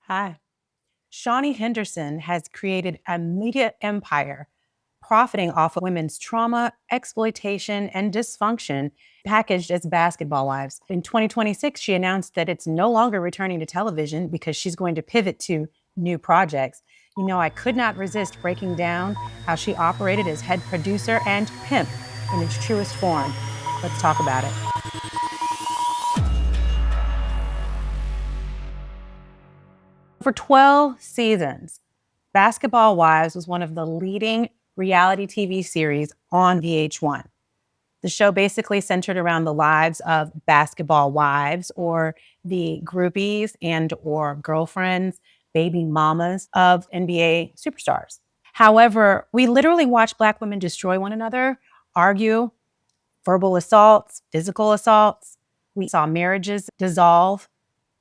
Hi. Shaunie Henderson has created a media empire profiting off of women's trauma, exploitation, and dysfunction packaged as basketball wives. In 2026, she announced that it's no longer returning to television because she's going to pivot to new projects. I could not resist breaking down how she operated as head producer and pimp in its truest form. Let's talk about it. For 12 seasons, Basketball Wives was one of the leading reality TV series on VH1. The show basically centered around the lives of basketball wives or the groupies and or girlfriends, baby mamas of NBA superstars. However, we literally watched Black women destroy one another, argue, verbal assaults, physical assaults. We saw marriages dissolve.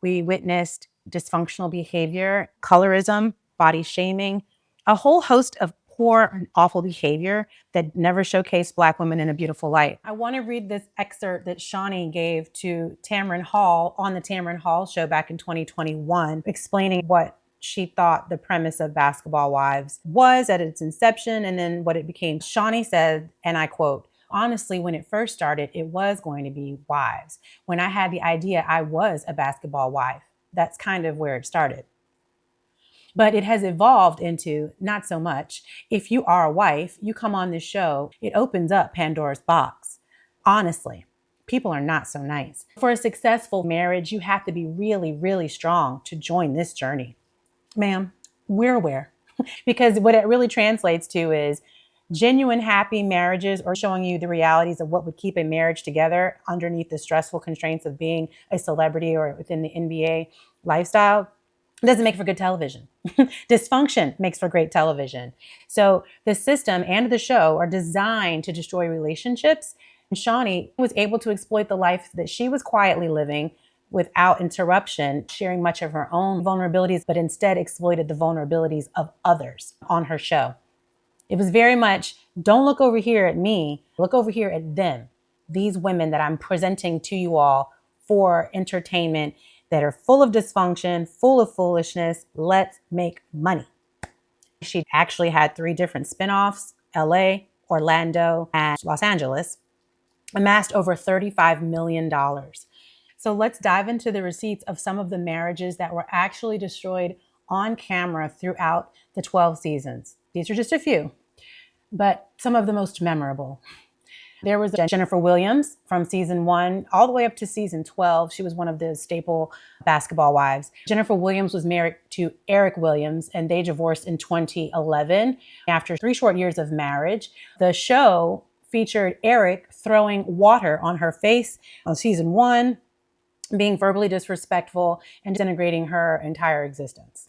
We witnessed dysfunctional behavior, colorism, body shaming, a whole host of poor and awful behavior that never showcased Black women in a beautiful light. I want to read this excerpt that Shaunie gave to Tamron Hall on the Tamron Hall show back in 2021, explaining what she thought the premise of Basketball Wives was at its inception and then what it became. Shaunie said, and I quote, "Honestly, when it first started, it was going to be wives. When I had the idea, I was a basketball wife. That's kind of where it started. But it has evolved into not so much. If you are a wife, you come on this show, it opens up Pandora's box. Honestly, people are not so nice. For a successful marriage, you have to be really, really strong to join this journey." Ma'am, we're aware. Because what it really translates to is genuine happy marriages or showing you the realities of what would keep a marriage together underneath the stressful constraints of being a celebrity or within the NBA lifestyle. It doesn't make for good television. Dysfunction makes for great television. So the system and the show are designed to destroy relationships. And Shaunie was able to exploit the life that she was quietly living without interruption, sharing much of her own vulnerabilities, but instead exploited the vulnerabilities of others on her show. It was very much, don't look over here at me, look over here at them, these women that I'm presenting to you all for entertainment that are full of dysfunction, full of foolishness. Let's make money. She actually had 3 different spinoffs: LA, Orlando, and Los Angeles, amassed over $35 million. So let's dive into the receipts of some of the marriages that were actually destroyed on camera throughout the 12 seasons. These are just a few, but some of the most memorable. There was Jennifer Williams from season 1 all the way up to season 12. She was one of the staple basketball wives. Jennifer Williams was married to Eric Williams, and they divorced in 2011 after 3 short years of marriage. The show featured Eric throwing water on her face on season 1, being verbally disrespectful and denigrating her entire existence.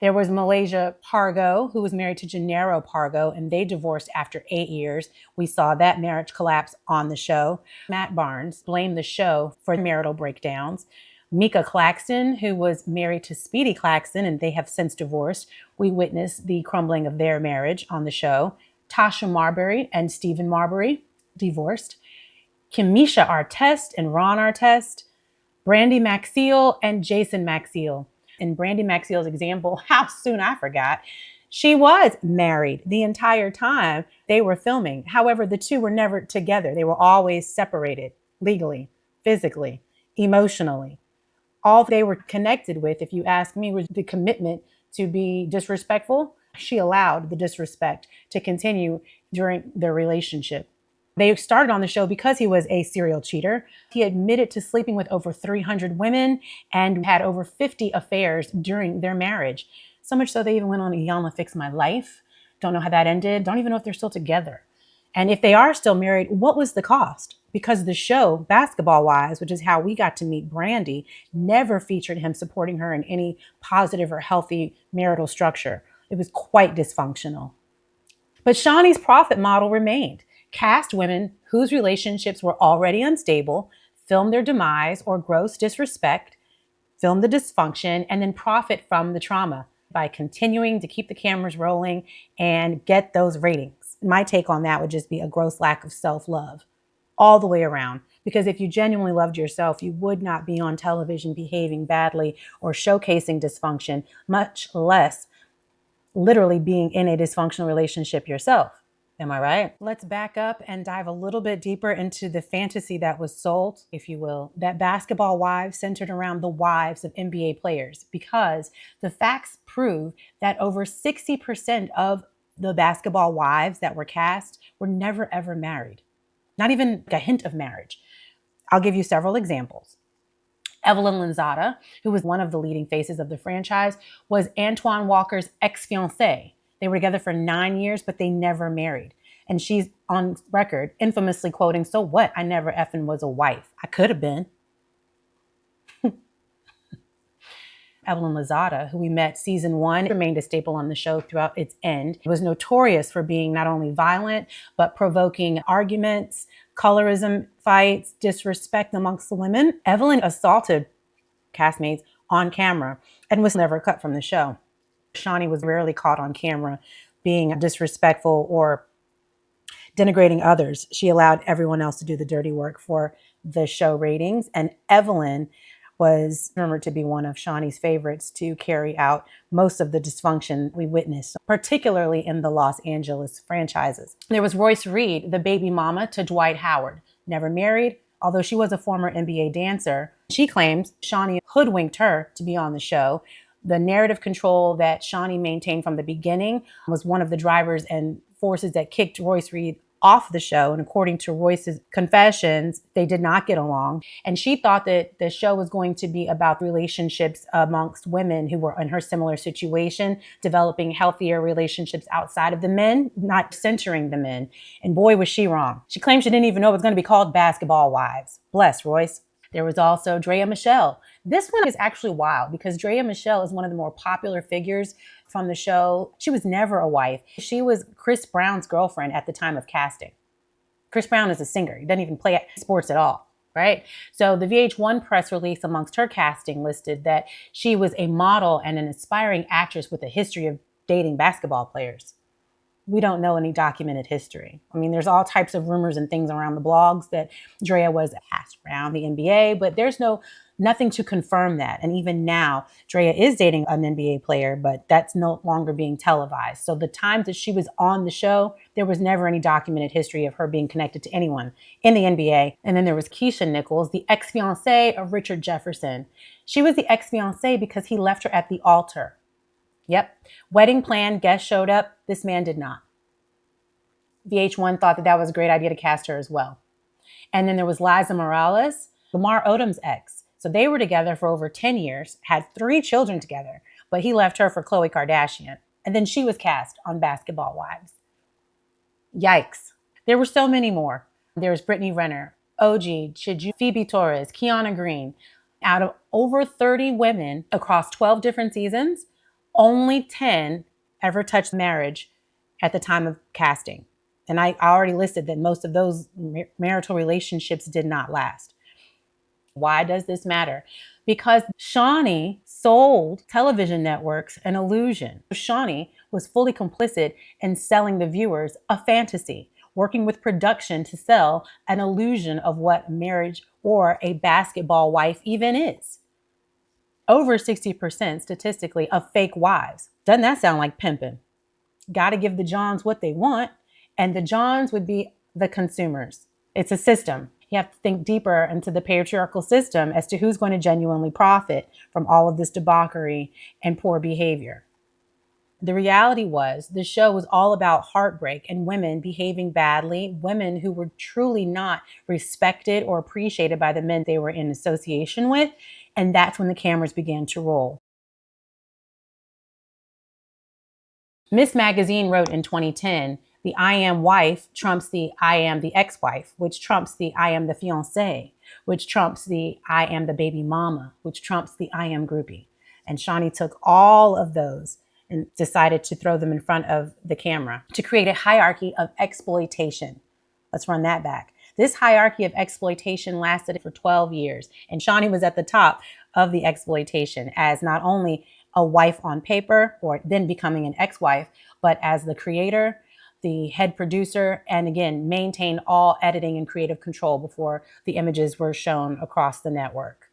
There was Malaysia Pargo, who was married to Gennaro Pargo, and they divorced after 8 years. We saw that marriage collapse on the show. Matt Barnes blamed the show for marital breakdowns. Mika Claxton, who was married to Speedy Claxton, and they have since divorced. We witnessed the crumbling of their marriage on the show. Tasha Marbury and Stephen Marbury divorced. Kimisha Artest and Ron Artest. Brandy Maxiel and Jason Maxiel. In Brandy Maxiel's example, how soon I forgot, she was married the entire time they were filming. However, the two were never together. They were always separated legally, physically, emotionally. All they were connected with, if you ask me, was the commitment to be disrespectful. She allowed the disrespect to continue during their relationship. They started on the show because he was a serial cheater. He admitted to sleeping with over 300 women and had over 50 affairs during their marriage. So much so they even went on Yama Fix My Life. Don't know how that ended. Don't even know if they're still together. And if they are still married, what was the cost? Because the show, Basketball Wives, which is how we got to meet Brandy, never featured him supporting her in any positive or healthy marital structure. It was quite dysfunctional. But Shaunie's profit model remained. Cast women whose relationships were already unstable, film their demise or gross disrespect, film the dysfunction, and then profit from the trauma by continuing to keep the cameras rolling and get those ratings. My take on that would just be a gross lack of self-love all the way around. Because if you genuinely loved yourself, you would not be on television behaving badly or showcasing dysfunction, much less literally being in a dysfunctional relationship yourself. Am I right? Let's back up and dive a little bit deeper into the fantasy that was sold, if you will, that basketball wives centered around the wives of NBA players, because the facts prove that over 60% of the basketball wives that were cast were never ever married, not even a hint of marriage. I'll give you several examples. Evelyn Lanzada, who was one of the leading faces of the franchise, was Antoine Walker's ex-fiancée. They were together for 9 years, but they never married. And she's on record infamously quoting, "So what? I never effing was a wife. I could have been." Evelyn Lozada, who we met season 1, remained a staple on the show throughout its end. It was notorious for being not only violent, but provoking arguments, colorism fights, disrespect amongst the women. Evelyn assaulted castmates on camera and was never cut from the show. Shaunie was rarely caught on camera being disrespectful or denigrating others. She allowed everyone else to do the dirty work for the show ratings. And Evelyn was rumored to be one of Shaunie's favorites to carry out most of the dysfunction we witnessed, particularly in the Los Angeles franchises. There was Royce Reed, the baby mama to Dwight Howard, never married, although she was a former NBA dancer. She claims Shaunie hoodwinked her to be on the show. The narrative control that Shaunie maintained from the beginning was one of the drivers and forces that kicked Royce Reed off the show. And according to Royce's confessions, they did not get along. And she thought that the show was going to be about relationships amongst women who were in her similar situation, developing healthier relationships outside of the men, not centering the men. And boy, was she wrong. She claimed she didn't even know it was going to be called Basketball Wives. Bless Royce. There was also Drea Michelle. This one is actually wild because Drea Michelle is one of the more popular figures from the show. She was never a wife. She was Chris Brown's girlfriend at the time of casting. Chris Brown is a singer. He doesn't even play sports at all, right? So the VH1 press release amongst her casting listed that she was a model and an aspiring actress with a history of dating basketball players. We don't know any documented history. I mean, there's all types of rumors and things around the blogs that Drea was passed around the NBA, but there's nothing to confirm that. And even now, Drea is dating an NBA player, but that's no longer being televised. So the times that she was on the show, there was never any documented history of her being connected to anyone in the NBA. And then there was Keisha Nichols, the ex-fiancée of Richard Jefferson. She was the ex-fiancée because he left her at the altar. Yep. Wedding plan, guest showed up. This man did not. VH1 thought that was a great idea to cast her as well. And then there was Liza Morales, Lamar Odom's ex. So they were together for over 10 years, had 3 children together, but he left her for Khloe Kardashian. And then she was cast on Basketball Wives. Yikes. There were so many more. There was Brittany Renner, OG, Chiju, Phoebe Torres, Kiana Green. Out of over 30 women across 12 different seasons, only 10 ever touched marriage at the time of casting. And I already listed that most of those marital relationships did not last. Why does this matter? Because Shaunie sold television networks an illusion. Shaunie was fully complicit in selling the viewers a fantasy, working with production to sell an illusion of what marriage or a basketball wife even is. Over 60% statistically of fake wives. Doesn't that sound like pimping? Got to give the Johns what they want, and the Johns would be the consumers. It's a system. You have to think deeper into the patriarchal system as to who's going to genuinely profit from all of this debauchery and poor behavior. The reality was the show was all about heartbreak and women behaving badly, women who were truly not respected or appreciated by the men they were in association with. And that's when the cameras began to roll. Miss Magazine wrote in 2010, the I am wife trumps the I am the ex-wife, which trumps the I am the fiancé, which trumps the I am the baby mama, which trumps the I am groupie. And Shaunie took all of those and decided to throw them in front of the camera to create a hierarchy of exploitation. Let's run that back. This hierarchy of exploitation lasted for 12 years, and Shaunie was at the top of the exploitation as not only a wife on paper or then becoming an ex-wife, but as the creator, the head producer, and again, maintained all editing and creative control before the images were shown across the network.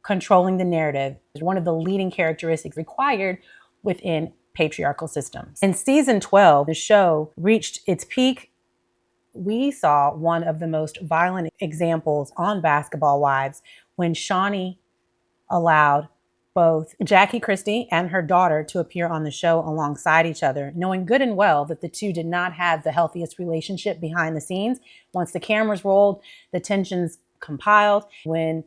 Controlling the narrative is one of the leading characteristics required within patriarchal systems. In season 12, the show reached its peak. We saw one of the most violent examples on Basketball Wives when Shaunie allowed both Jackie Christie and her daughter to appear on the show alongside each other, knowing good and well that the two did not have the healthiest relationship behind the scenes. Once the cameras rolled, the tensions compiled. When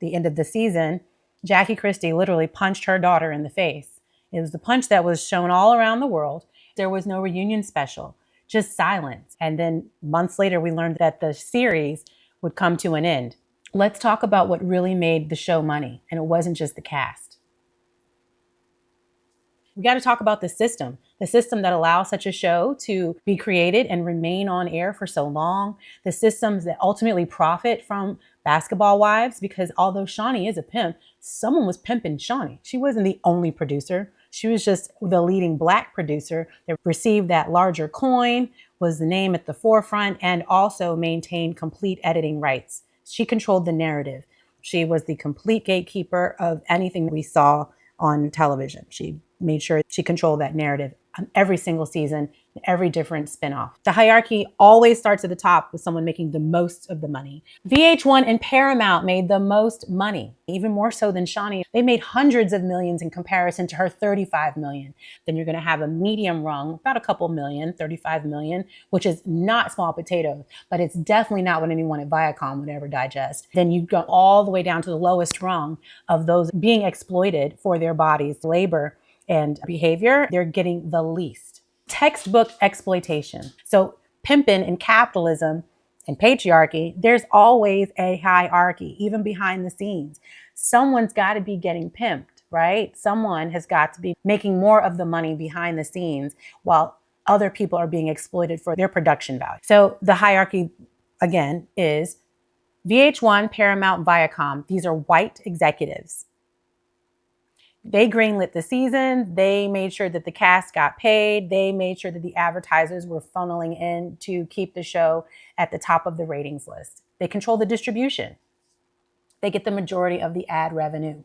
the end of the season, Jackie Christie literally punched her daughter in the face. It was the punch that was shown all around the world. There was no reunion special, just silence. And then months later, we learned that the series would come to an end. Let's talk about what really made the show money, and it wasn't just the cast. We got to talk about the system that allows such a show to be created and remain on air for so long, the systems that ultimately profit from Basketball Wives, because although Shaunie is a pimp, someone was pimping Shaunie. She wasn't the only producer. She was just the leading Black producer that received that larger coin, was the name at the forefront, and also maintained complete editing rights. She controlled the narrative. She was the complete gatekeeper of anything we saw on television. She made sure she controlled that narrative on every single season, every different spinoff. The hierarchy always starts at the top with someone making the most of the money. VH1 and Paramount made the most money, even more so than Shaunie. They made hundreds of millions in comparison to her 35 million. Then you're gonna have a medium rung, about a couple million, 35 million, which is not small potatoes, but it's definitely not what anyone at Viacom would ever digest. Then you go all the way down to the lowest rung of those being exploited for their bodies, labor, and behavior. They're getting the least. Textbook exploitation. So pimping and capitalism and patriarchy, there's always a hierarchy, even behind the scenes. Someone's got to be getting pimped, right? Someone has got to be making more of the money behind the scenes while other people are being exploited for their production value. So the hierarchy, again, is VH1, Paramount, Viacom. These are white executives. They greenlit the season. They made sure that the cast got paid. They made sure that the advertisers were funneling in to keep the show at the top of the ratings list. They control the distribution. They get the majority of the ad revenue.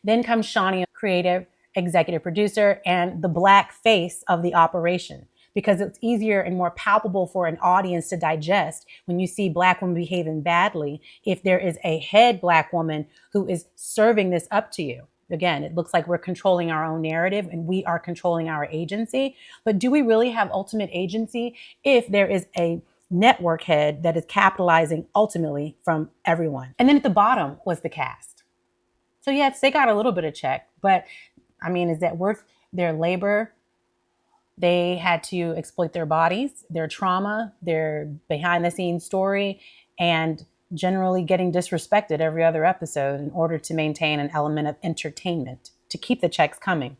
Then comes Shaunie, creative executive producer, and the Black face of the operation, because it's easier and more palpable for an audience to digest when you see Black women behaving badly if there is a head Black woman who is serving this up to you. Again, it looks like we're controlling our own narrative and we are controlling our agency. But do we really have ultimate agency if there is a network head that is capitalizing ultimately from everyone? And then at the bottom was the cast. So yes, they got a little bit of check, but I mean, is that worth their labor? They had to exploit their bodies, their trauma, their behind the scenes story, and generally getting disrespected every other episode in order to maintain an element of entertainment, to keep the checks coming.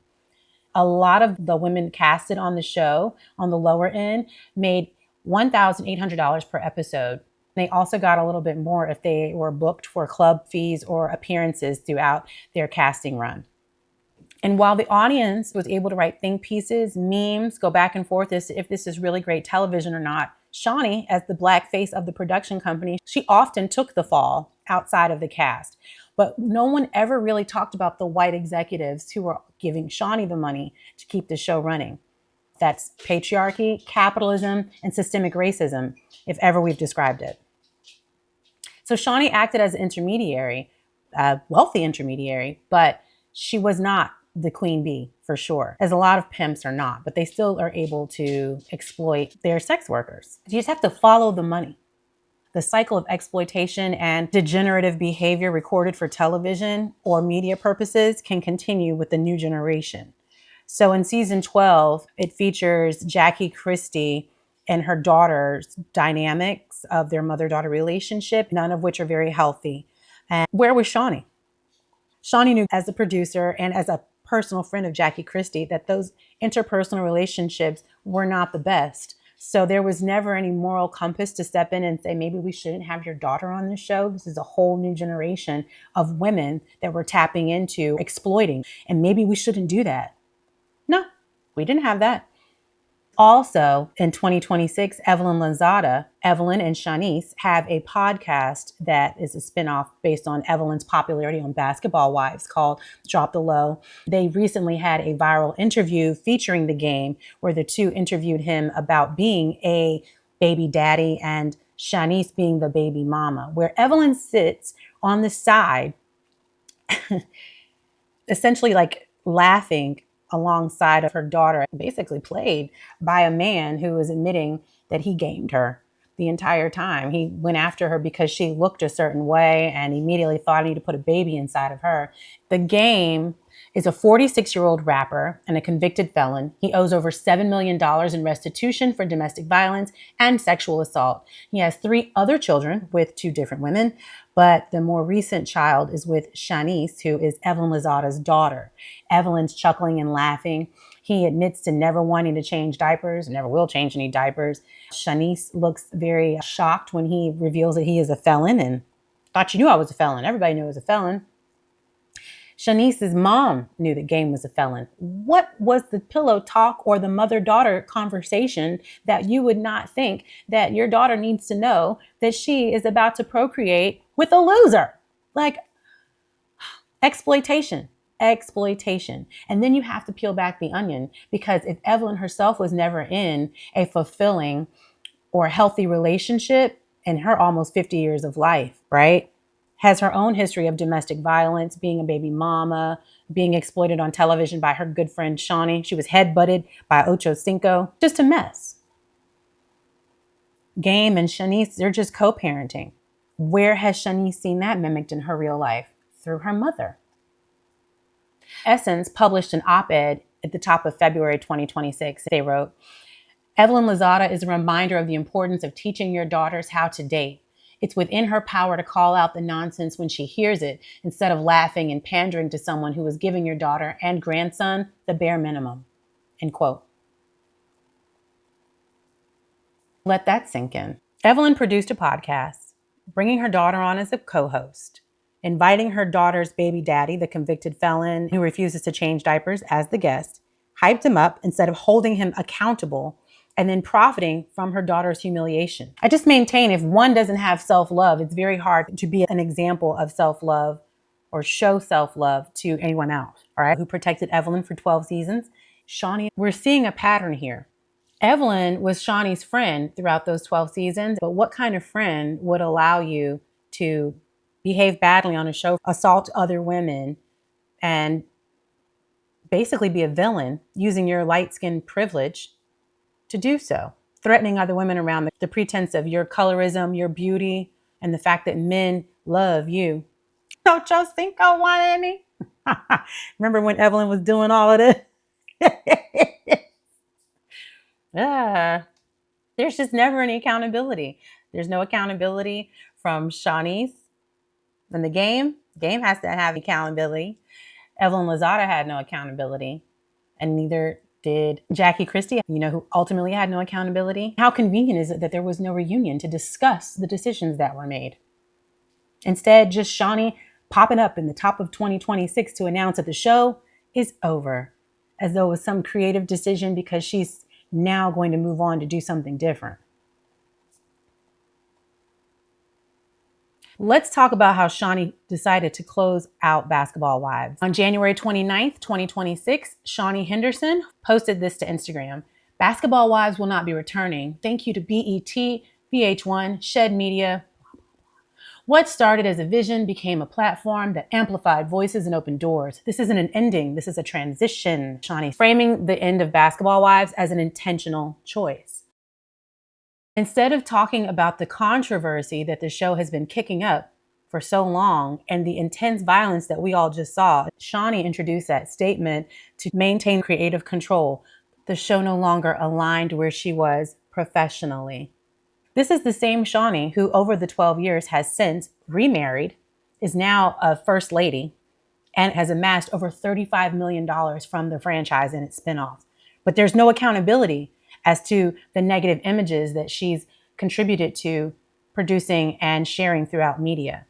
A lot of the women casted on the show on the lower end made $1,800 per episode. They also got a little bit more if they were booked for club fees or appearances throughout their casting run. And while the audience was able to write think pieces, memes, go back and forth as if this is really great television or not, Shaunie, as the Black face of the production company, she often took the fall outside of the cast. But no one ever really talked about the white executives who were giving Shaunie the money to keep the show running. That's patriarchy, capitalism, and systemic racism, if ever we've described it. So Shaunie acted as an intermediary, a wealthy intermediary, but she was not the queen bee for sure, as a lot of pimps are not, but they still are able to exploit their sex workers. You just have to follow the money. The cycle of exploitation and degenerative behavior recorded for television or media purposes can continue with the new generation. So in season 12, it features Jackie Christie and her daughter's dynamics of their mother-daughter relationship, none of which are very healthy. And where was Shaunie? Shaunie knew as a producer and as a personal friend of Jackie Christie that those interpersonal relationships were not the best. So there was never any moral compass to step in and say, maybe we shouldn't have your daughter on this show. This is a whole new generation of women that we're tapping into exploiting, and maybe we shouldn't do that. No, we didn't have that. Also, in 2026, Evelyn and Shanice have a podcast that is a spinoff based on Evelyn's popularity on Basketball Wives called Drop the Low. They recently had a viral interview featuring the game where the two interviewed him about being a baby daddy and Shanice being the baby mama, where Evelyn sits on the side, essentially like laughing alongside of her daughter, basically played by a man who was admitting that he gamed her the entire time. He went after her because she looked a certain way and immediately thought he needed to put a baby inside of her. The game is a 46-year-old rapper and a convicted felon. He owes over $7 million in restitution for domestic violence and sexual assault. He has 3 other children with 2 different women, but the more recent child is with Shanice, who is Evelyn Lozada's daughter. Evelyn's chuckling and laughing. He admits to never wanting to change diapers, never will change any diapers. Shanice looks very shocked when he reveals that he is a felon and thought you knew I was a felon. Everybody knew I was a felon. Shanice's mom knew that Game was a felon. What was the pillow talk or the mother-daughter conversation that you would not think that your daughter needs to know that she is about to procreate with a loser? Like, exploitation. And then you have to peel back the onion, because if Evelyn herself was never in a fulfilling or healthy relationship in her almost 50 years of life, right? Has her own history of domestic violence, being a baby mama, being exploited on television by her good friend Shaunie. She was headbutted by Ocho Cinco. Just a mess. Game and Shanice, they're just co-parenting. Where has Shanice seen that mimicked in her real life? Through her mother. Essence published an op-ed at the top of February 2026. They wrote, Evelyn Lozada is a reminder of the importance of teaching your daughters how to date. It's within her power to call out the nonsense when she hears it, instead of laughing and pandering to someone who is giving your daughter and grandson the bare minimum. End quote. Let that sink in. Evelyn produced a podcast, bringing her daughter on as a co-host, inviting her daughter's baby daddy, the convicted felon who refuses to change diapers, as the guest, hyped him up instead of holding him accountable, and then profiting from her daughter's humiliation. I just maintain, if one doesn't have self-love, it's very hard to be an example of self-love or show self-love to anyone else, all right? Who protected Evelyn for 12 seasons? Shaunie. We're seeing a pattern here. Evelyn was Shaunie's friend throughout those 12 seasons, but what kind of friend would allow you to behave badly on a show, assault other women, and basically be a villain using your light-skinned privilege to do so, threatening other women around the pretense of your colorism, your beauty, and the fact that men love you? Don't you think I wanted me? Remember when Evelyn was doing all of this? There's just never any accountability. There's no accountability from Shaunie's. In the game has to have accountability. Evelyn Lozada had no accountability, and neither did Jackie Christie, who ultimately had no accountability. How convenient is it that there was no reunion to discuss the decisions that were made? Instead, just Shaunie popping up in the top of 2026 to announce that the show is over, as though it was some creative decision because she's now going to move on to do something different. Let's talk about how Shaunie decided to close out Basketball Wives. On January 29th, 2026, Shaunie Henderson posted this to Instagram. Basketball Wives will not be returning. Thank you to BET, VH1, Shed Media. What started as a vision became a platform that amplified voices and opened doors. This isn't an ending. This is a transition. Shaunie framing the end of Basketball Wives as an intentional choice. Instead of talking about the controversy that the show has been kicking up for so long and the intense violence that we all just saw, Shaunie introduced that statement to maintain creative control. The show no longer aligned where she was professionally. This is the same Shaunie who over the 12 years has since remarried, is now a first lady, and has amassed over $35 million from the franchise and its spinoffs. But there's no accountability as to the negative images that she's contributed to producing and sharing throughout media.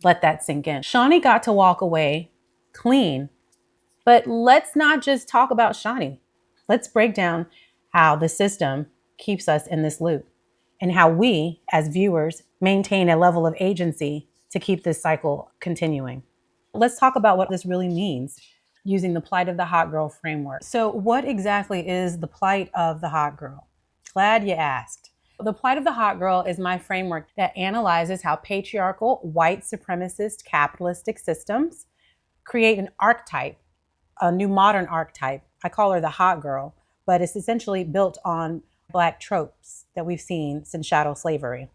Let that sink in. Shaunie got to walk away clean, but let's not just talk about Shaunie. Let's break down how the system keeps us in this loop and how we, as viewers, maintain a level of agency to keep this cycle continuing. Let's talk about what this really means using the plight of the hot girl framework. So, what exactly is the plight of the hot girl? Glad you asked. The plight of the hot girl is my framework that analyzes how patriarchal, white supremacist, capitalistic systems create an archetype, a new modern archetype. I call her the hot girl, but it's essentially built on Black tropes that we've seen since chattel slavery.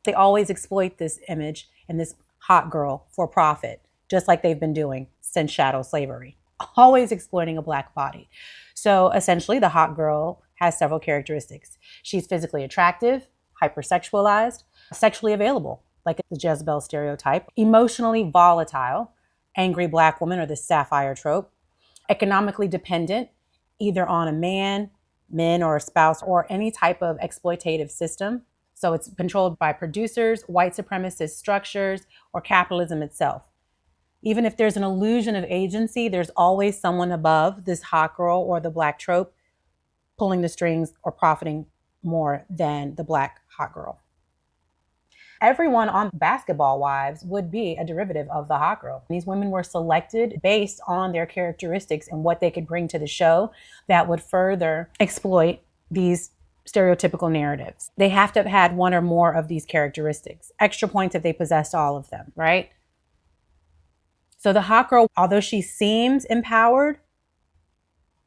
They always exploit this image and this hot girl for profit, just like they've been doing since chattel slavery, always exploiting a Black body. So essentially, the hot girl has several characteristics. She's physically attractive, hypersexualized, sexually available, like the Jezebel stereotype, emotionally volatile, angry Black woman, or the sapphire trope, economically dependent, either on a man, men, or a spouse, or any type of exploitative system. So it's controlled by producers, white supremacist structures, or capitalism itself. Even if there's an illusion of agency, there's always someone above this hot girl or the Black trope pulling the strings or profiting more than the Black hot girl. Everyone on Basketball Wives would be a derivative of the hot girl. These women were selected based on their characteristics and what they could bring to the show that would further exploit these stereotypical narratives. They have to have had one or more of these characteristics. Extra points if they possessed all of them, right? So the hot girl, although she seems empowered,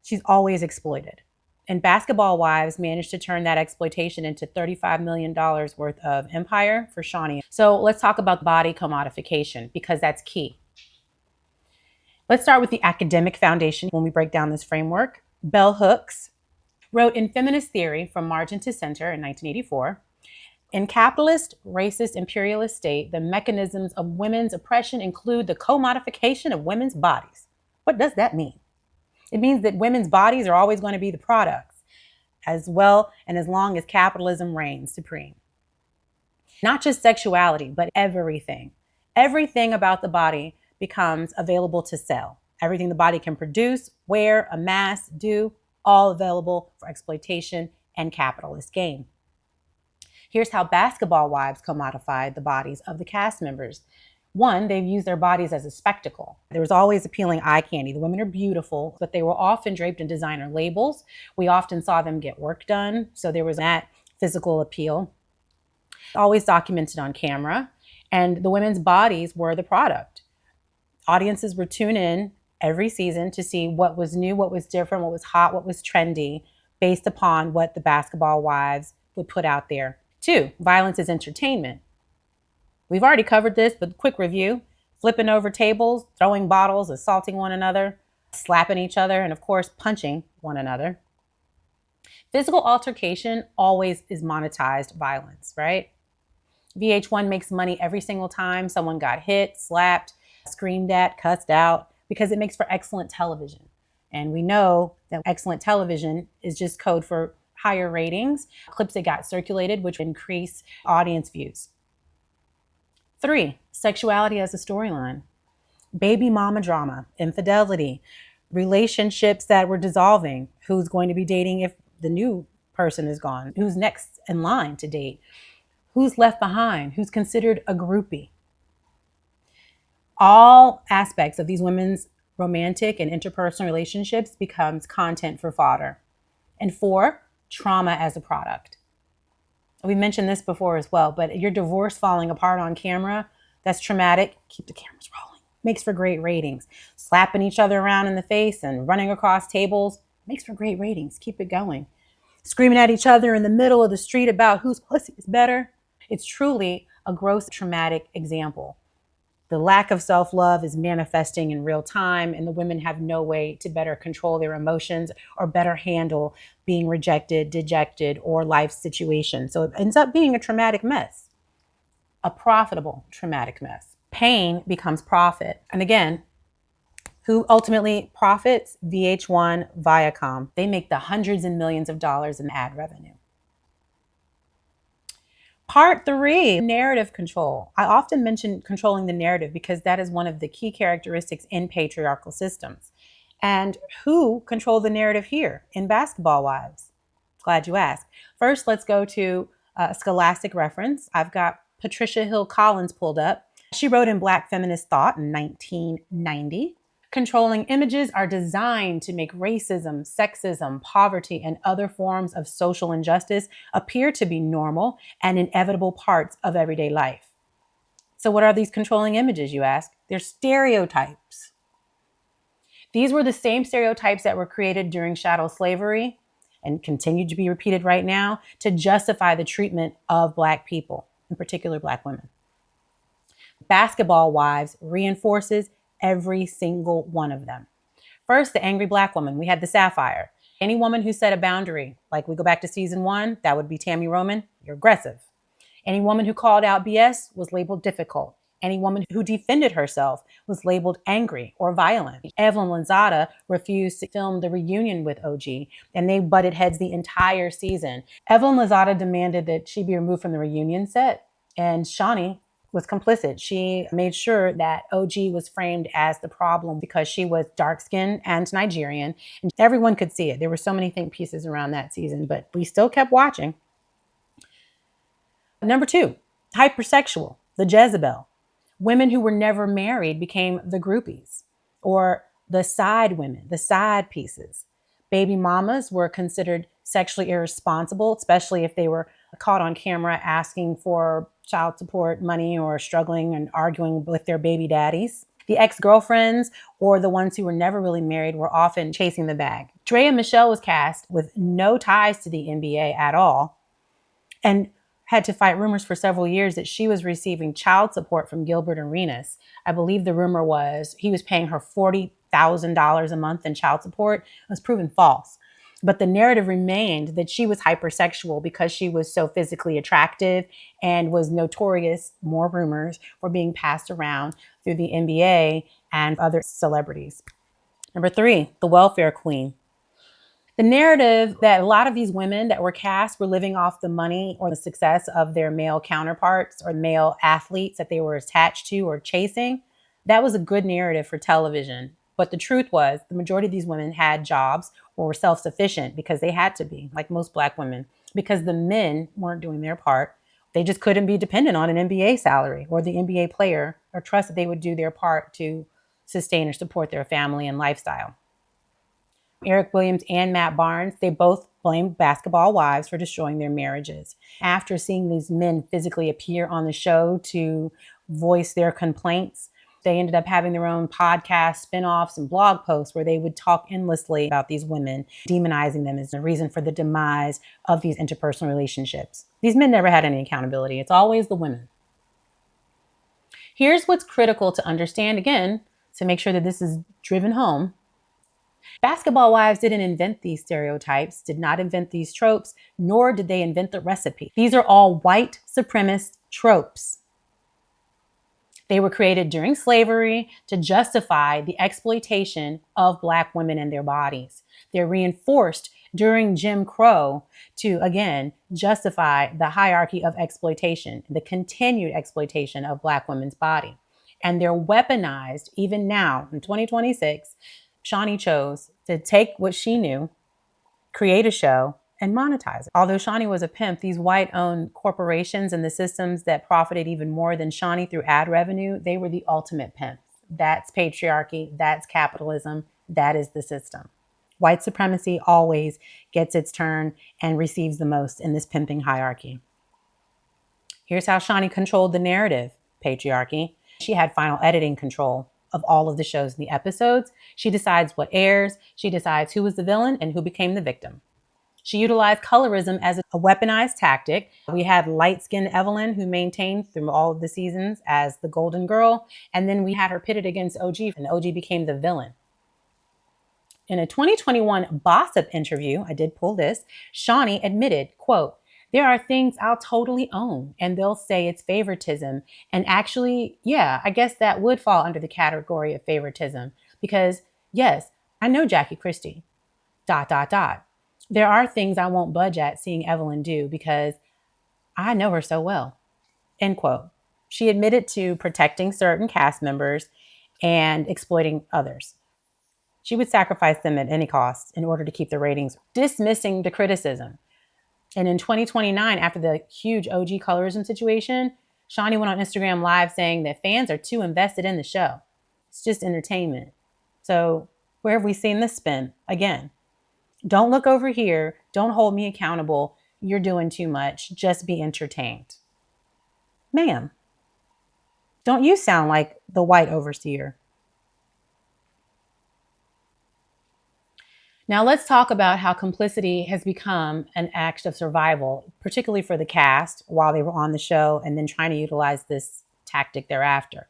she's always exploited. And Basketball Wives managed to turn that exploitation into $35 million worth of empire for Shaunie. So let's talk about body commodification, because that's key. Let's start with the academic foundation when we break down this framework. Bell Hooks wrote in Feminist Theory from Margin to Center in 1984, in capitalist, racist, imperialist state, the mechanisms of women's oppression include the commodification of women's bodies. What does that mean? It means that women's bodies are always going to be the products, as well and as long as capitalism reigns supreme. Not just sexuality, but everything. Everything about the body becomes available to sell. Everything the body can produce, wear, amass, do, all available for exploitation and capitalist gain. Here's how Basketball Wives commodified the bodies of the cast members. One, they've used their bodies as a spectacle. There was always appealing eye candy. The women are beautiful, but they were often draped in designer labels. We often saw them get work done, so there was that physical appeal. Always documented on camera, and the women's bodies were the product. Audiences would tune in every season to see what was new, what was different, what was hot, what was trendy, based upon what the Basketball Wives would put out there. Two, violence is entertainment. We've already covered this, but quick review. Flipping over tables, throwing bottles, assaulting one another, slapping each other, and of course, punching one another. Physical altercation always is monetized violence, right? VH1 makes money every single time someone got hit, slapped, screamed at, cussed out, because it makes for excellent television. And we know that excellent television is just code for higher ratings, clips that got circulated, which increase audience views. 3, sexuality as a storyline. Baby mama drama, infidelity, relationships that were dissolving, who's going to be dating if the new person is gone, who's next in line to date, who's left behind, who's considered a groupie. All aspects of these women's romantic and interpersonal relationships becomes content for fodder. And 4, trauma as a product. We mentioned this before as well, but your divorce falling apart on camera, that's traumatic. Keep the cameras rolling. Makes for great ratings. Slapping each other around in the face and running across tables makes for great ratings. Keep it going. Screaming at each other in the middle of the street about whose pussy is better. It's truly a gross traumatic example. The lack of self-love is manifesting in real time, and the women have no way to better control their emotions or better handle being rejected, dejected, or life situations. So it ends up being a traumatic mess, a profitable traumatic mess. Pain becomes profit. And again, who ultimately profits? VH1, Viacom. They make the hundreds and millions of dollars in ad revenue. Part 3, narrative control. I often mention controlling the narrative because that is one of the key characteristics in patriarchal systems. And who controlled the narrative here in Basketball Wives? Glad you asked. First, let's go to a scholastic reference. I've got Patricia Hill Collins pulled up. She wrote in Black Feminist Thought in 1990. Controlling images are designed to make racism, sexism, poverty, and other forms of social injustice appear to be normal and inevitable parts of everyday life. So, what are these controlling images, you ask? They're stereotypes. These were the same stereotypes that were created during chattel slavery and continue to be repeated right now to justify the treatment of Black people, in particular Black women. Basketball Wives reinforces every single one of them. First, the angry Black woman. We had the Sapphire. Any woman who set a boundary, like we go back to season 1, that would be Tammy Roman, you're aggressive. Any woman who called out BS was labeled difficult. Any woman who defended herself was labeled angry or violent. Evelyn Lozada refused to film the reunion with OG, and they butted heads the entire season. Evelyn Lozada demanded that she be removed from the reunion set, and Shaunie was complicit. She made sure that OG was framed as the problem because she was dark-skinned and Nigerian, and everyone could see it. There were so many think pieces around that season, but we still kept watching. Number 2, hypersexual, the Jezebel. Women who were never married became the groupies, or the side women, the side pieces. Baby mamas were considered sexually irresponsible, especially if they were caught on camera asking for child support money or struggling and arguing with their baby daddies. The ex-girlfriends or the ones who were never really married were often chasing the bag. Drea Michelle was cast with no ties to the NBA at all, and had to fight rumors for several years that she was receiving child support from Gilbert Arenas. I believe the rumor was he was paying her $40,000 a month in child support. It was proven false. But the narrative remained that she was hypersexual because she was so physically attractive and was notorious, more rumors, for being passed around through the NBA and other celebrities. Number 3, the welfare queen. The narrative that a lot of these women that were cast were living off the money or the success of their male counterparts or male athletes that they were attached to or chasing, that was a good narrative for television. But the truth was the majority of these women had jobs or were self-sufficient because they had to be, like most Black women, because the men weren't doing their part. They just couldn't be dependent on an NBA salary or the NBA player or trust that they would do their part to sustain or support their family and lifestyle. Eric Williams and Matt Barnes, they both blamed Basketball Wives for destroying their marriages. After seeing these men physically appear on the show to voice their complaints, they ended up having their own podcast, spinoffs, and blog posts where they would talk endlessly about these women, demonizing them as the reason for the demise of these interpersonal relationships. These men never had any accountability. It's always the women. Here's what's critical to understand, again, to make sure that this is driven home. Basketball Wives didn't invent these stereotypes, did not invent these tropes, nor did they invent the recipe. These are all white supremacist tropes. They were created during slavery to justify the exploitation of Black women and their bodies. They're reinforced during Jim Crow to, again, justify the hierarchy of exploitation, the continued exploitation of Black women's body. And they're weaponized even now in 2026. Shaunie chose to take what she knew, create a show, and monetize it. Although Shaunie was a pimp, these white-owned corporations and the systems that profited even more than Shaunie through ad revenue, they were the ultimate pimps. That's patriarchy, that's capitalism, that is the system. White supremacy always gets its turn and receives the most in this pimping hierarchy. Here's how Shaunie controlled the narrative, patriarchy. She had final editing control of all of the shows and the episodes. She decides what airs. She decides who was the villain and who became the victim. She utilized colorism as a weaponized tactic. We had light-skinned Evelyn, who maintained through all of the seasons as the golden girl. And then we had her pitted against OG, and OG became the villain. In a 2021 Bossip interview, I did pull this, Shaunie admitted, quote, "There are things I'll totally own, and they'll say it's favoritism. And actually, yeah, I guess that would fall under the category of favoritism. Because, yes, I know Jackie Christie, ... There are things I won't budge at seeing Evelyn do because I know her so well," end quote. She admitted to protecting certain cast members and exploiting others. She would sacrifice them at any cost in order to keep the ratings, dismissing the criticism. And in 2029, after the huge OG colorism situation, Shaunie went on Instagram Live saying that fans are too invested in the show. It's just entertainment. So where have we seen this spin? Again, don't look over here. Don't hold me accountable. You're doing too much. Just be entertained. Ma'am, don't you sound like the white overseer? Now let's talk about how complicity has become an act of survival, particularly for the cast while they were on the show and then trying to utilize this tactic thereafter.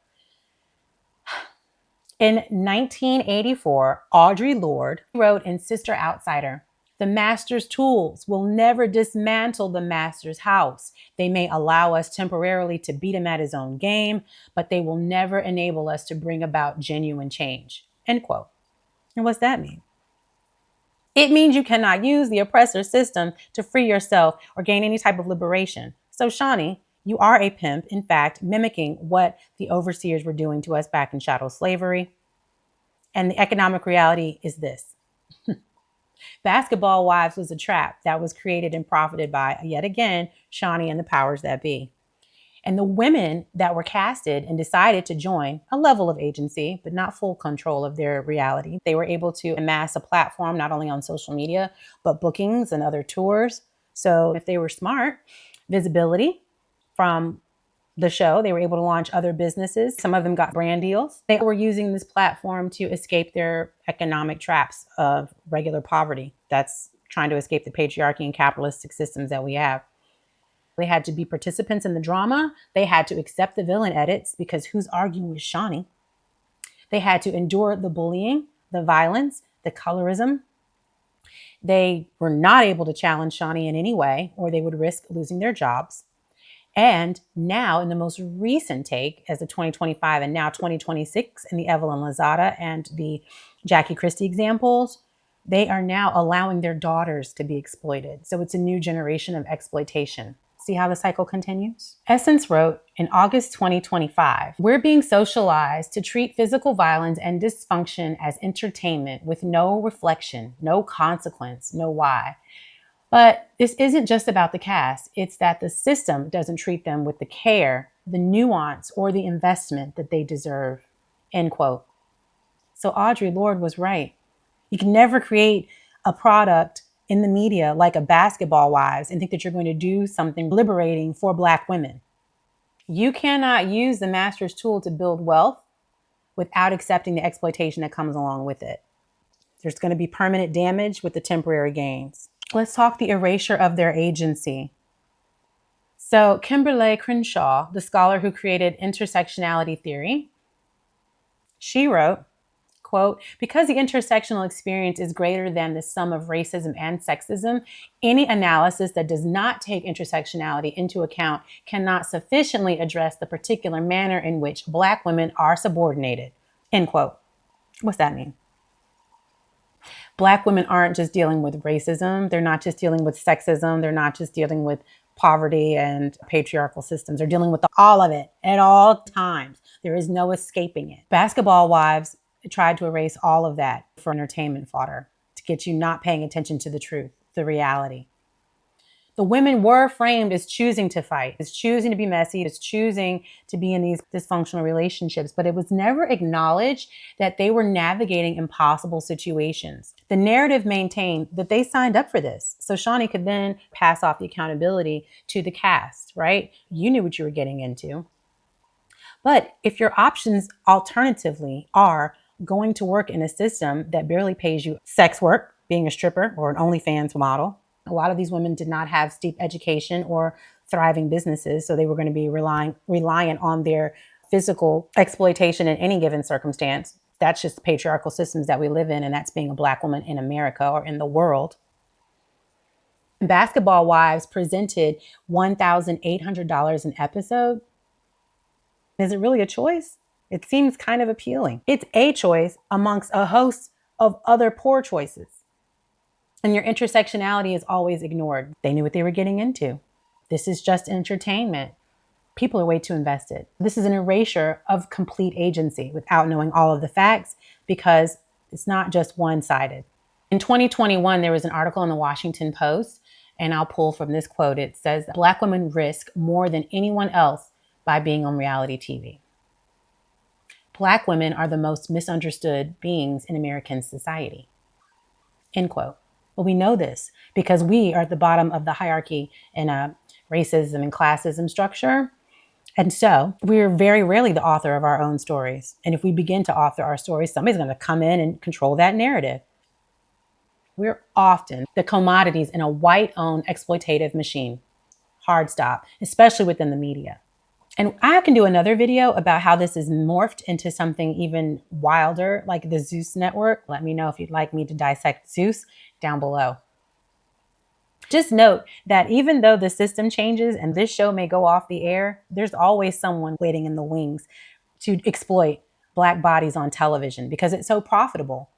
In 1984, Audre Lorde wrote in Sister Outsider, "The master's tools will never dismantle the master's house. They may allow us temporarily to beat him at his own game, but they will never enable us to bring about genuine change." End quote. And what's that mean? It means you cannot use the oppressor system to free yourself or gain any type of liberation. So, Shaunie, you are a pimp, in fact, mimicking what the overseers were doing to us back in chattel slavery. And the economic reality is this. Basketball Wives was a trap that was created and profited by, yet again, Shaunie and the powers that be. And the women that were casted and decided to join a level of agency, but not full control of their reality, they were able to amass a platform not only on social media, but bookings and other tours. So if they were smart, visibility from the show, they were able to launch other businesses. Some of them got brand deals. They were using this platform to escape their economic traps of regular poverty. That's trying to escape the patriarchy and capitalistic systems that we have. They had to be participants in the drama. They had to accept the villain edits because who's arguing with Shaunie? They had to endure the bullying, the violence, the colorism. They were not able to challenge Shaunie in any way, or they would risk losing their jobs. And now, in the most recent take, as the 2025 and now 2026, in the Evelyn Lozada and the Jackie Christie examples, they are now allowing their daughters to be exploited. So it's a new generation of exploitation. See how the cycle continues? Essence wrote in August 2025, "We're being socialized to treat physical violence and dysfunction as entertainment with no reflection, no consequence, no why. But this isn't just about the cast. It's that the system doesn't treat them with the care, the nuance, or the investment that they deserve." End quote. So Audre Lorde was right. You can never create a product in the media like a Basketball Wives and think that you're going to do something liberating for Black women. You cannot use the master's tool to build wealth without accepting the exploitation that comes along with it. There's going to be permanent damage with the temporary gains. Let's talk the erasure of their agency. So Kimberly Crenshaw, the scholar who created intersectionality theory, she wrote, quote, "Because the intersectional experience is greater than the sum of racism and sexism, any analysis that does not take intersectionality into account cannot sufficiently address the particular manner in which Black women are subordinated." End quote. What's that mean? Black women aren't just dealing with racism. They're not just dealing with sexism. They're not just dealing with poverty and patriarchal systems. They're dealing with all of it at all times. There is no escaping it. Basketball Wives tried to erase all of that for entertainment fodder, to get you not paying attention to the truth, the reality. The women were framed as choosing to fight, as choosing to be messy, as choosing to be in these dysfunctional relationships, but it was never acknowledged that they were navigating impossible situations. The narrative maintained that they signed up for this, so Shaunie could then pass off the accountability to the cast, right? You knew what you were getting into. But if your options alternatively are going to work in a system that barely pays you sex work, being a stripper or an OnlyFans model, a lot of these women did not have steep education or thriving businesses, so they were going to be reliant on their physical exploitation in any given circumstance. That's just the patriarchal systems that we live in, and that's being a Black woman in America or in the world. Basketball Wives presented $1,800 an episode. Is it really a choice? It seems kind of appealing. It's a choice amongst a host of other poor choices. And your intersectionality is always ignored. They knew what they were getting into. This is just entertainment. People are way too invested. This is an erasure of complete agency without knowing all of the facts, because It's not just one-sided. In 2021, there was an article in the Washington Post, and I'll pull from this quote. It says, Black women risk more than anyone else by being on reality TV. Black women are the most misunderstood beings in American society. End quote. Well, we know this because we are at the bottom of the hierarchy in a racism and classism structure. And so we're very rarely the author of our own stories. And if we begin to author our stories, somebody's going to come in and control that narrative. We're often the commodities in a white-owned exploitative machine. Hard stop, especially within the media. And I can do another video about how this is morphed into something even wilder, like the Zeus network. Let me know if you'd like me to dissect Zeus down below. Just note that even though the system changes and this show may go off the air, there's always someone waiting in the wings to exploit Black bodies on television because it's so profitable.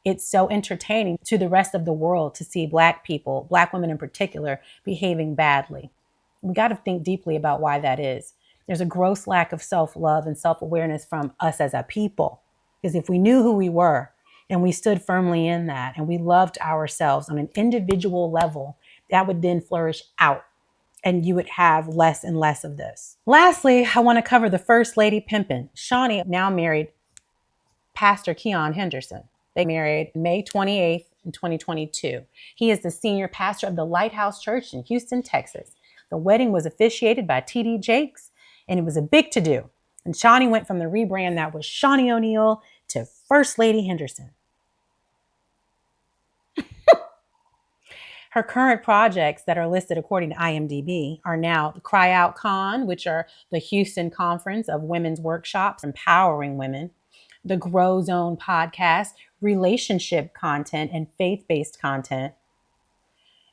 It's so entertaining to the rest of the world to see Black people, Black women in particular, behaving badly. We got to think deeply about why that is. There's a gross lack of self-love and self-awareness from us as a people. Because if we knew who we were and we stood firmly in that and we loved ourselves on an individual level, that would then flourish out and you would have less and less of this. Lastly, I want to cover the First Lady pimpin'. Shaunie now married Pastor Henderson. They married May 28th in 2022. He is the senior pastor of the Lighthouse Church in Houston, Texas. The wedding was officiated by T.D. Jakes, and it was a big to-do. And Shaunie went from the rebrand that was Shaunie O'Neal to First Lady Henderson. Her current projects that are listed according to IMDb are now the Cry Out Con, which are the Houston Conference of Women's Workshops empowering women, the Grow Zone podcast, relationship content and faith-based content,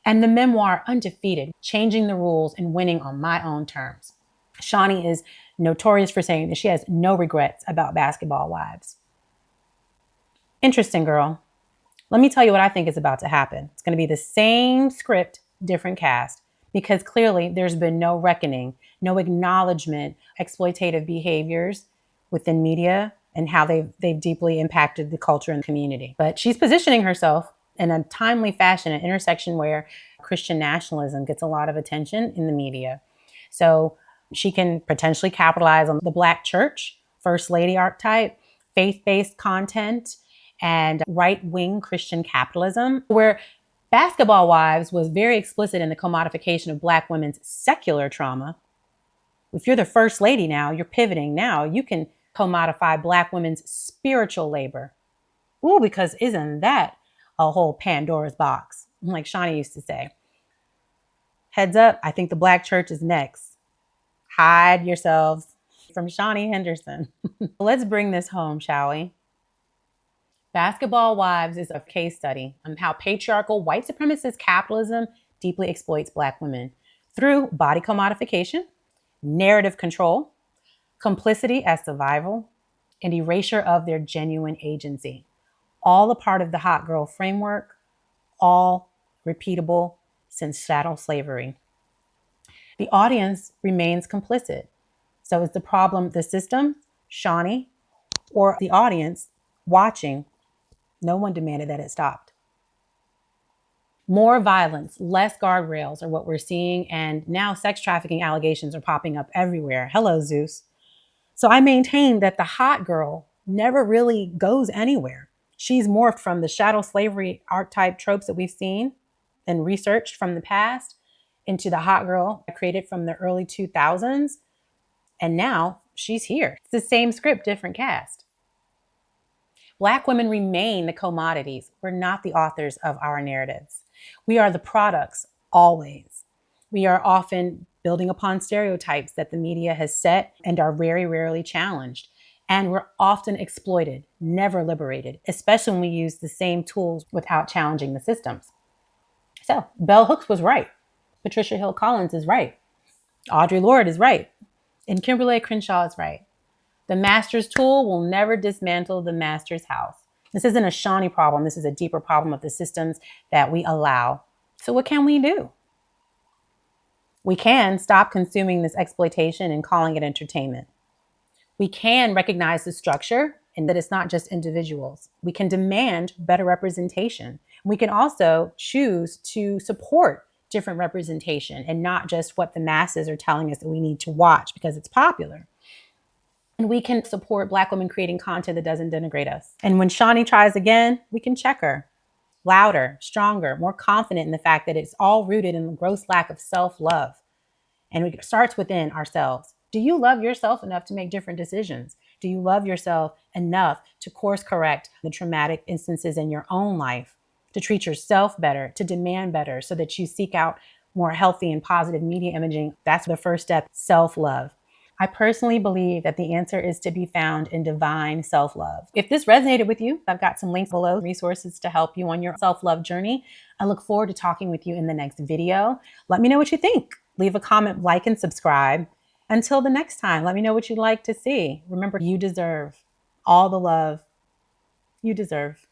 and the memoir Undefeated, Changing the Rules and Winning on My Own Terms. Shaunie is notorious for saying that she has no regrets about Basketball Wives. Interesting, girl. Let me tell you what I think is about to happen. It's going to be the same script, different cast, because clearly there's been no reckoning, no acknowledgement, exploitative behaviors within media and how they've deeply impacted the culture and community. But she's positioning herself in a timely fashion, an intersection where Christian nationalism gets a lot of attention in the media. So she can potentially capitalize on the Black church, First Lady archetype, faith-based content, and right-wing Christian capitalism, where Basketball Wives was very explicit in the commodification of Black women's secular trauma. If you're the First Lady now, you're pivoting now, you can commodify Black women's spiritual labor. Ooh, because isn't that a whole Pandora's box? Like Shaunie used to say. Heads up, I think the Black church is next. Hide yourselves from Shaunie Henderson. Let's bring this home, shall we? Basketball Wives is a case study on how patriarchal white supremacist capitalism deeply exploits Black women through body commodification, narrative control, complicity as survival, and erasure of their genuine agency. All a part of the hot girl framework, all repeatable since chattel slavery. The audience remains complicit. So is the problem the system, Shaunie, or the audience watching? No one demanded that it stopped. More violence, less guardrails are what we're seeing, and now sex trafficking allegations are popping up everywhere. Hello, Zeus. So I maintain that the hot girl never really goes anywhere. She's morphed from the chattel slavery archetype tropes that we've seen and researched from the past into the hot girl created from the early 2000s. And now she's here. It's the same script, different cast. Black women remain the commodities. We're not the authors of our narratives. We are the products, always. We are often building upon stereotypes that the media has set and are very rarely challenged. And we're often exploited, never liberated, especially when we use the same tools without challenging the systems. So Bell Hooks was right. Patricia Hill Collins is right. Audre Lorde is right. And Kimberly Crenshaw is right. The master's tool will never dismantle the master's house. This isn't a Shaunie problem. This is a deeper problem of the systems that we allow. So what can we do? We can stop consuming this exploitation and calling it entertainment. We can recognize the structure and that it's not just individuals. We can demand better representation. We can also choose to support different representation and not just what the masses are telling us that we need to watch because it's popular. And we can support Black women creating content that doesn't denigrate us. And when Shaunie tries again, we can check her. Louder, stronger, more confident in the fact that it's all rooted in the gross lack of self-love. And it starts within ourselves. Do you love yourself enough to make different decisions? Do you love yourself enough to course correct the traumatic instances in your own life, to treat yourself better, to demand better so that you seek out more healthy and positive media imaging? That's the first step, self-love. I personally believe that the answer is to be found in divine self-love. If this resonated with you, I've got some links below, resources to help you on your self-love journey. I look forward to talking with you in the next video. Let me know what you think. Leave a comment, like, and subscribe. Until the next time, let me know what you'd like to see. Remember, you deserve all the love you deserve.